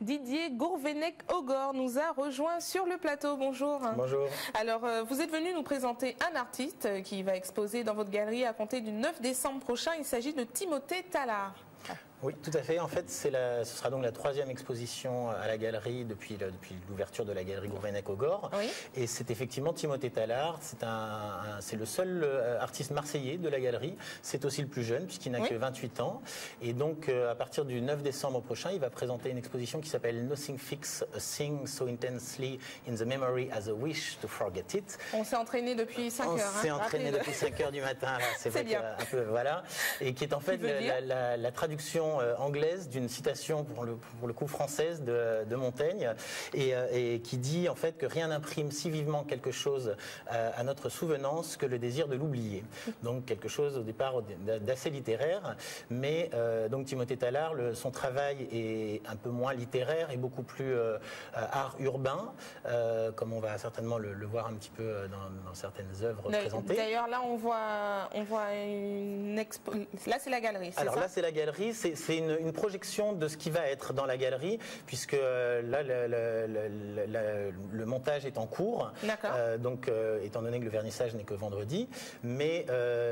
Didier Gourvenec-Augor nous a rejoint sur le plateau. Bonjour. Bonjour. Alors, vous êtes venu nous présenter un artiste qui va exposer dans votre galerie à compter du 9 décembre prochain. Il s'agit de Timothée Tallard. Oui, tout à fait. En fait, ce sera donc la troisième exposition à la galerie depuis l'ouverture de la galerie Gourvenec-Augor. Oui. Et c'est effectivement Timothée Tallard. C'est le seul artiste marseillais de la galerie. C'est aussi le plus jeune puisqu'il n'a que 28 ans. Et donc, à partir du 9 décembre prochain, il va présenter une exposition qui s'appelle Nothing Fix, a Thing So Intensely in the Memory as a Wish to Forget It. On s'est entraîné depuis 5 heures. On s'est entraîné depuis 5 heures du matin. C'est bien. Un peu, voilà. Et qui est en fait la traduction anglaise d'une citation pour le coup française de Montaigne et qui dit en fait que rien n'imprime si vivement quelque chose à notre souvenance que le désir de l'oublier. Donc quelque chose au départ d'assez littéraire, mais donc Timothée Tallard, son travail est un peu moins littéraire et beaucoup plus art urbain, comme on va certainement le voir un petit peu dans certaines œuvres présentées. D'ailleurs là on voit une expo. Là c'est la galerie. Alors là c'est la galerie, c'est une projection de ce qui va être dans la galerie, puisque là le montage est en cours. Donc étant donné que le vernissage n'est que vendredi, mais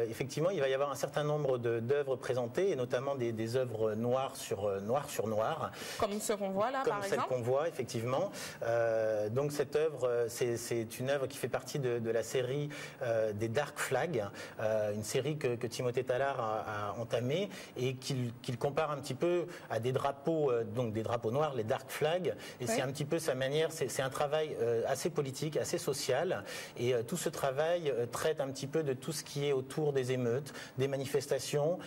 effectivement il va y avoir un certain nombre d'œuvres présentées, et notamment des œuvres noires sur noir. Comme ce qu'on voit là par exemple. Comme celle qu'on voit effectivement. Donc cette œuvre, c'est une œuvre qui fait partie de la série des Dark Flags, une série que Timothée Tallard a entamée et qu'il compare un petit peu à des drapeaux, donc des drapeaux noirs, les Dark Flags, et c'est un petit peu sa manière, c'est un travail assez politique, assez social, et tout ce travail traite un petit peu de tout ce qui est autour des émeutes, des manifestations,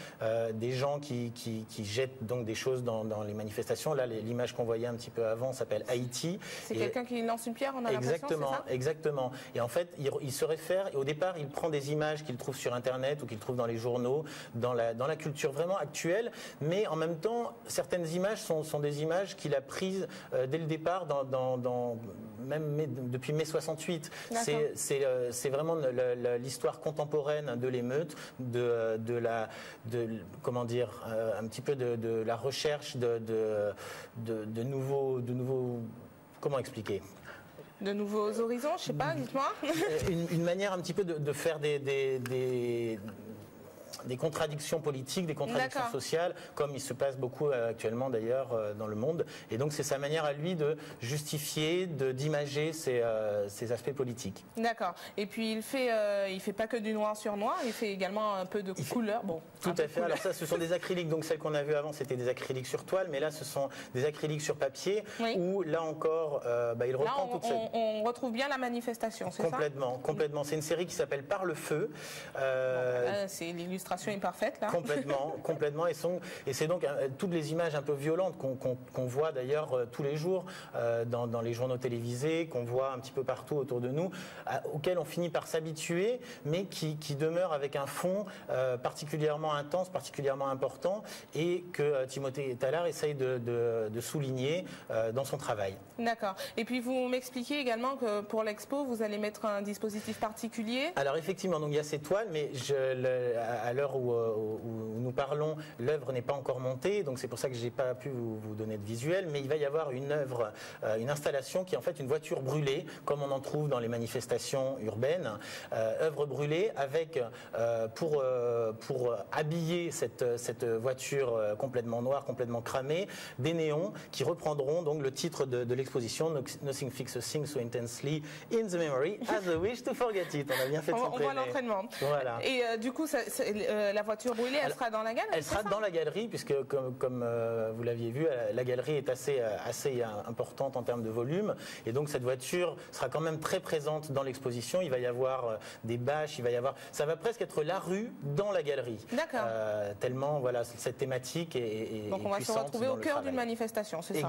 des gens qui jettent donc des choses dans les manifestations. Là, l'image qu'on voyait un petit peu avant s'appelle Haïti. C'est quelqu'un qui lance une pierre, on a l'impression, c'est ça ? Exactement. Et en fait, il se réfère, et au départ, il prend des images qu'il trouve sur Internet ou qu'il trouve dans les journaux, dans la culture vraiment actuelle, mais en même temps, certaines images sont des images qu'il a prises dès le départ, même depuis mai 68. C'est vraiment l'histoire contemporaine de l'émeute, comment dire, un petit peu de la recherche de nouveaux, comment expliquer ? De nouveaux horizons, je sais pas, dites-moi. Une manière un petit peu de faire des contradictions politiques, des contradictions sociales, comme il se passe beaucoup actuellement d'ailleurs dans le monde. Et donc c'est sa manière à lui de justifier, d'imager ces aspects politiques. D'accord. Et puis il fait pas que du noir sur noir, il fait également un peu de couleur. Bon, tout à fait. Alors ça, ce sont des acryliques. Donc celles qu'on a vues avant, c'était des acryliques sur toile, mais là, ce sont des acryliques sur papier. Où là encore, il reprend toute cette... On retrouve bien la manifestation, c'est ça ? Complètement. C'est une série qui s'appelle Par le feu. C'est l'illustration est parfaite là. Complètement. Et c'est donc toutes les images un peu violentes qu'on voit d'ailleurs tous les jours dans les journaux télévisés, qu'on voit un petit peu partout autour de nous, auxquelles on finit par s'habituer, mais qui demeurent avec un fond particulièrement intense, particulièrement important, et que Timothée Tallard essaye de souligner dans son travail. D'accord. Et puis vous m'expliquez également que pour l'expo, vous allez mettre un dispositif particulier. Alors effectivement, donc il y a ces toiles, mais à l'heure où nous parlons, l'œuvre n'est pas encore montée, donc c'est pour ça que je n'ai pas pu vous donner de visuel, mais il va y avoir une œuvre, une installation qui est en fait une voiture brûlée, comme on en trouve dans les manifestations urbaines, œuvre brûlée avec, pour habiller cette voiture complètement noire, complètement cramée, des néons qui reprendront donc le titre de l'exposition, Nothing Fix a Thing So Intensely in the Memory as a Wish to Forget It. On a bien fait de s'entraîner. On voit l'entraînement. Voilà. Et du coup, la voiture brûlée, elle sera dans la galerie? Elle sera dans la galerie, puisque comme vous l'aviez vu, la galerie est assez importante en termes de volume, et donc cette voiture sera quand même très présente dans l'exposition. Il va y avoir des bâches, ça va presque être la rue dans la galerie. D'accord. Tellement voilà, cette thématique est donc on va se retrouver au cœur d'une manifestation, c'est ça?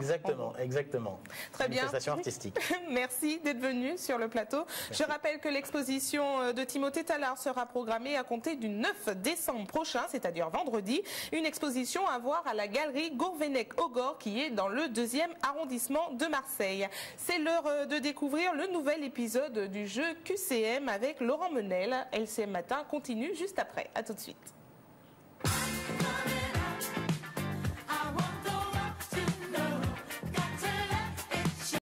Exactement. Très bien. Manifestation artistique. Merci d'être venu sur le plateau. Merci. Je rappelle que l'exposition de Timothée Tallard sera programmée à compter du 9 décembre prochain, c'est-à-dire vendredi. Une exposition à voir à la galerie Gourvenec-Augor qui est dans le 2e arrondissement de Marseille. C'est l'heure de découvrir le nouvel épisode du jeu QCM avec Laurent Menel. LCM Matin continue juste après. À tout de suite.